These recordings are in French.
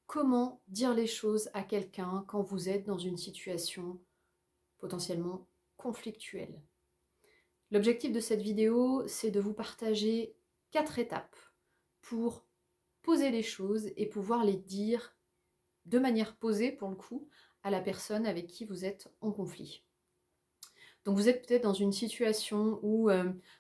comment dire les choses à quelqu'un quand vous êtes dans une situation potentiellement conflictuelle. L'objectif de cette vidéo, c'est de vous partager 4 étapes pour poser les choses et pouvoir les dire de manière posée, pour le coup, à la personne avec qui vous êtes en conflit. Donc vous êtes peut-être dans une situation où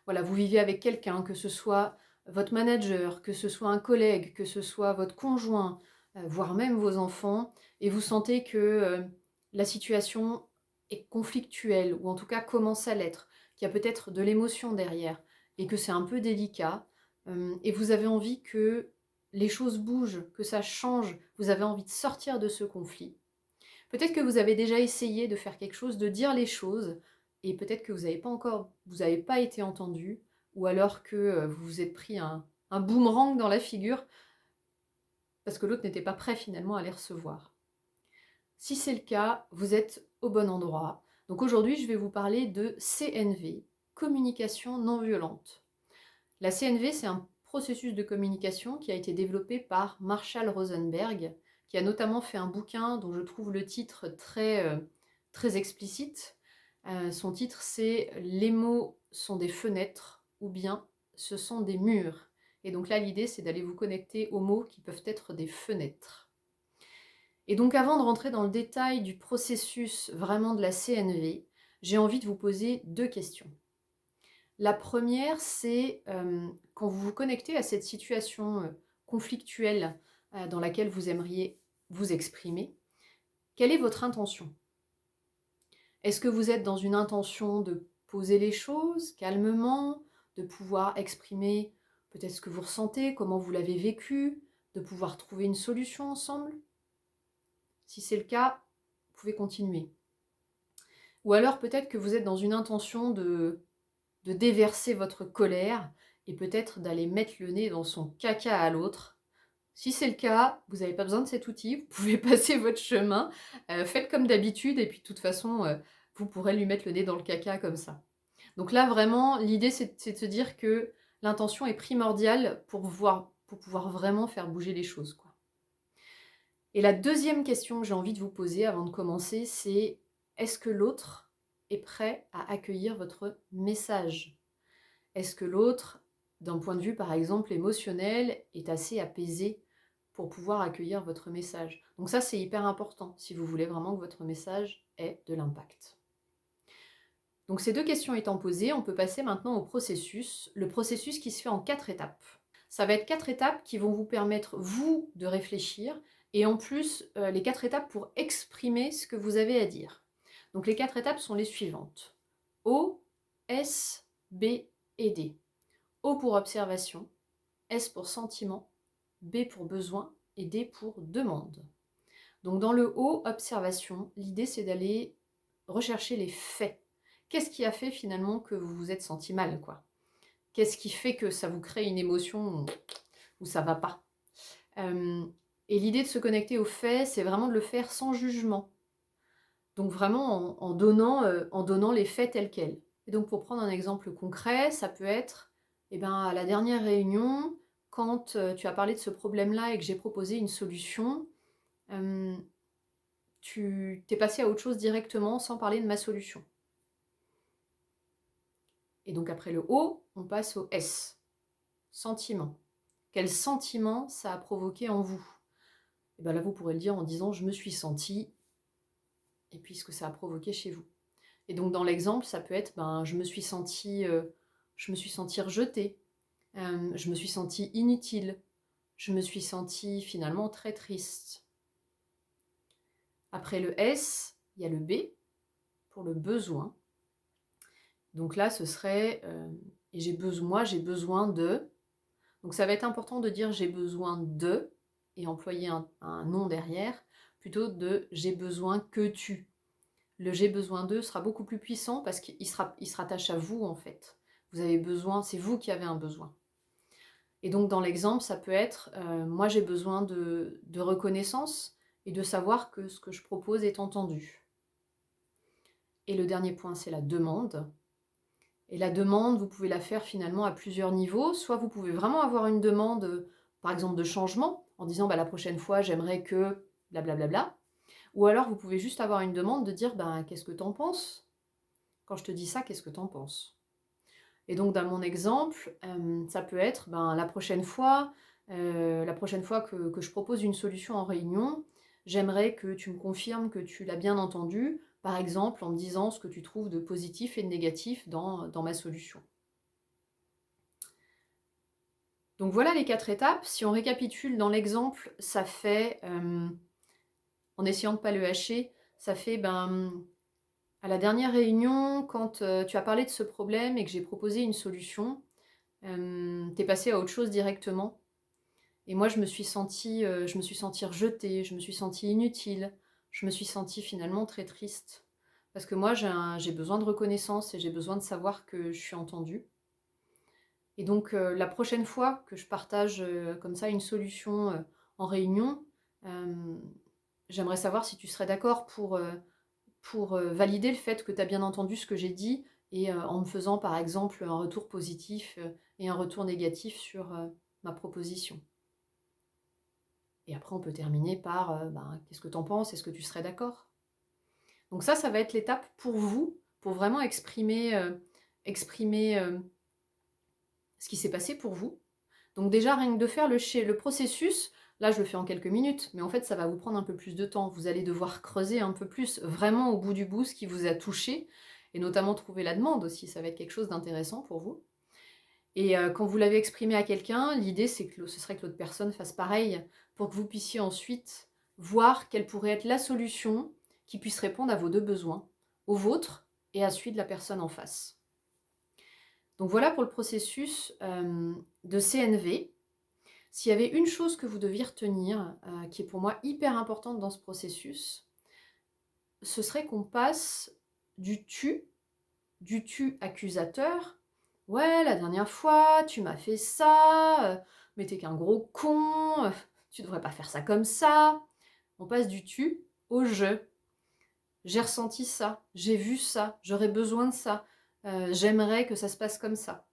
voilà, vous vivez avec quelqu'un, que ce soit votre manager, que ce soit un collègue, que ce soit votre conjoint, voire même vos enfants, et vous sentez que la situation est conflictuelle, ou en tout cas commence à l'être, qu'il y a peut-être de l'émotion derrière, et que c'est un peu délicat, et vous avez envie que les choses bougent, que ça change, vous avez envie de sortir de ce conflit. Peut-être que vous avez déjà essayé de faire quelque chose, de dire les choses, et peut-être que vous n'avez pas été entendu, ou alors que vous vous êtes pris un boomerang dans la figure, parce que l'autre n'était pas prêt finalement à les recevoir. Si c'est le cas, vous êtes au bon endroit. Donc aujourd'hui, je vais vous parler de CNV, communication non violente. La CNV, c'est un processus de communication qui a été développé par Marshall Rosenberg, qui a notamment fait un bouquin dont je trouve le titre très explicite. Son titre, c'est Les mots sont des fenêtres ou bien ce sont des murs. Et donc là, l'idée, c'est d'aller vous connecter aux mots qui peuvent être des fenêtres. Et donc avant de rentrer dans le détail du processus vraiment de la CNV, j'ai envie de vous poser 2 questions. La première, c'est quand vous vous connectez à cette situation conflictuelle dans laquelle vous aimeriez vous exprimer, quelle est votre intention? Est-ce que vous êtes dans une intention de poser les choses calmement, de pouvoir exprimer peut-être ce que vous ressentez, comment vous l'avez vécu, de pouvoir trouver une solution ensemble? Si c'est le cas, vous pouvez continuer. Ou alors peut-être que vous êtes dans une intention de déverser votre colère et peut-être d'aller mettre le nez dans son caca à l'autre. Si c'est le cas, vous n'avez pas besoin de cet outil, vous pouvez passer votre chemin, faites comme d'habitude et puis de toute façon, vous pourrez lui mettre le nez dans le caca comme ça. Donc là vraiment, l'idée c'est de se dire que l'intention est primordiale pour pouvoir vraiment faire bouger les choses, quoi. Et la deuxième question que j'ai envie de vous poser avant de commencer, c'est est-ce que l'autre est prêt à accueillir votre message? Est-ce que l'autre, d'un point de vue par exemple émotionnel, est assez apaisé pour pouvoir accueillir votre message? Donc ça, c'est hyper important si vous voulez vraiment que votre message ait de l'impact. Donc ces 2 questions étant posées, on peut passer maintenant au processus, le processus qui se fait en 4 étapes. Ça va être 4 étapes qui vont vous permettre, vous, de réfléchir, et en plus, les 4 étapes pour exprimer ce que vous avez à dire. Donc les 4 étapes sont les suivantes. O, S, B et D. O pour observation, S pour sentiment, B pour besoin et D pour demande. Donc dans le O, observation, l'idée c'est d'aller rechercher les faits. Qu'est-ce qui a fait finalement que vous vous êtes senti mal, quoi? Qu'est-ce qui fait que ça vous crée une émotion où ça va pas? Et l'idée de se connecter aux faits, c'est vraiment de le faire sans jugement. Donc vraiment en donnant les faits tels quels. Et donc pour prendre un exemple concret, ça peut être, eh ben, à la dernière réunion, quand tu as parlé de ce problème-là et que j'ai proposé une solution, tu t'es passé à autre chose directement sans parler de ma solution. Et donc après le O, on passe au S. Sentiment. Quel sentiment ça a provoqué en vous? Et bien là, vous pourrez le dire en disant « je me suis senti » et puis ce que ça a provoqué chez vous. Et donc dans l'exemple, ça peut être je me suis sentie rejetée, je me suis sentie inutile, je me suis sentie finalement très triste. Après le S, il y a le B pour le besoin. Donc là, ce serait et j'ai besoin de. Donc ça va être important de dire j'ai besoin de et employer un nom derrière, plutôt de j'ai besoin que tu. Le j'ai besoin d'eux sera beaucoup plus puissant parce qu'il se rattache à vous en fait. Vous avez besoin, c'est vous qui avez un besoin. Et donc dans l'exemple, ça peut être moi j'ai besoin de reconnaissance et de savoir que ce que je propose est entendu. Et le dernier point, c'est la demande. Et la demande, vous pouvez la faire finalement à plusieurs niveaux. Soit vous pouvez vraiment avoir une demande, par exemple de changement, en disant bah, la prochaine fois j'aimerais que blablabla. Ou alors vous pouvez juste avoir une demande de dire bah, qu'est-ce que t'en penses? Quand je te dis ça, qu'est-ce que t'en penses? Et donc dans mon exemple, ça peut être ben, la prochaine fois que je propose une solution en réunion, j'aimerais que tu me confirmes que tu l'as bien entendu, par exemple en me disant ce que tu trouves de positif et de négatif dans ma solution. Donc voilà les 4 étapes. Si on récapitule dans l'exemple, ça fait, en essayant de ne pas le hacher, ça fait ben, à la dernière réunion, quand tu as parlé de ce problème et que j'ai proposé une solution, tu es passé à autre chose directement. Et moi, je me suis sentie rejetée, je me suis sentie inutile, je me suis sentie finalement très triste. Parce que moi, j'ai besoin de reconnaissance et j'ai besoin de savoir que je suis entendue. Et donc, la prochaine fois que je partage comme ça une solution en réunion, euh, j'aimerais savoir si tu serais d'accord pour valider le fait que tu as bien entendu ce que j'ai dit et en me faisant par exemple un retour positif et un retour négatif sur ma proposition. Et après, on peut terminer par ben, qu'est-ce que tu en penses? Est-ce que tu serais d'accord? Donc ça va être l'étape pour vous, pour vraiment exprimer ce qui s'est passé pour vous. Donc déjà, rien que de faire le processus, là je le fais en quelques minutes, mais en fait ça va vous prendre un peu plus de temps. Vous allez devoir creuser un peu plus, vraiment au bout du bout, ce qui vous a touché, et notamment trouver la demande aussi, ça va être quelque chose d'intéressant pour vous. Et quand vous l'avez exprimé à quelqu'un, l'idée c'est que ce serait que l'autre personne fasse pareil, pour que vous puissiez ensuite voir quelle pourrait être la solution qui puisse répondre à vos deux besoins, au vôtre et à celui de la personne en face. Donc voilà pour le processus de CNV. S'il y avait une chose que vous deviez retenir, qui est pour moi hyper importante dans ce processus, ce serait qu'on passe du tu accusateur. Ouais, la dernière fois, tu m'as fait ça, mais t'es qu'un gros con, tu devrais pas faire ça comme ça. On passe du tu au je. J'ai ressenti ça, j'ai vu ça, j'aurais besoin de ça, j'aimerais que ça se passe comme ça.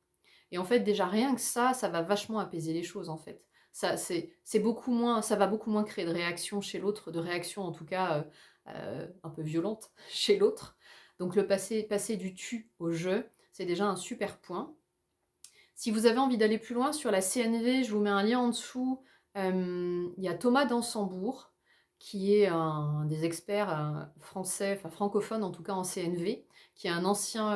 Et en fait, déjà rien que ça va vachement apaiser les choses en fait. C'est beaucoup moins, ça va beaucoup moins créer de réaction chez l'autre, de réaction en tout cas un peu violente chez l'autre. Donc le passer du tu au je, c'est déjà un super point. Si vous avez envie d'aller plus loin sur la CNV, je vous mets un lien en dessous. Il y a Thomas Dansembourg, qui est un des experts français, enfin francophones en tout cas en CNV, qui est un ancien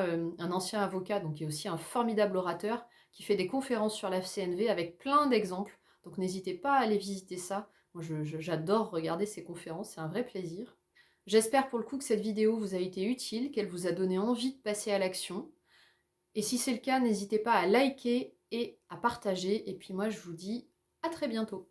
avocat, donc qui est aussi un formidable orateur, qui fait des conférences sur la CNV avec plein d'exemples. Donc n'hésitez pas à aller visiter ça. Moi, j'adore regarder ces conférences, c'est un vrai plaisir. J'espère pour le coup que cette vidéo vous a été utile, qu'elle vous a donné envie de passer à l'action. Et si c'est le cas, n'hésitez pas à liker et à partager. Et puis moi, je vous dis à très bientôt.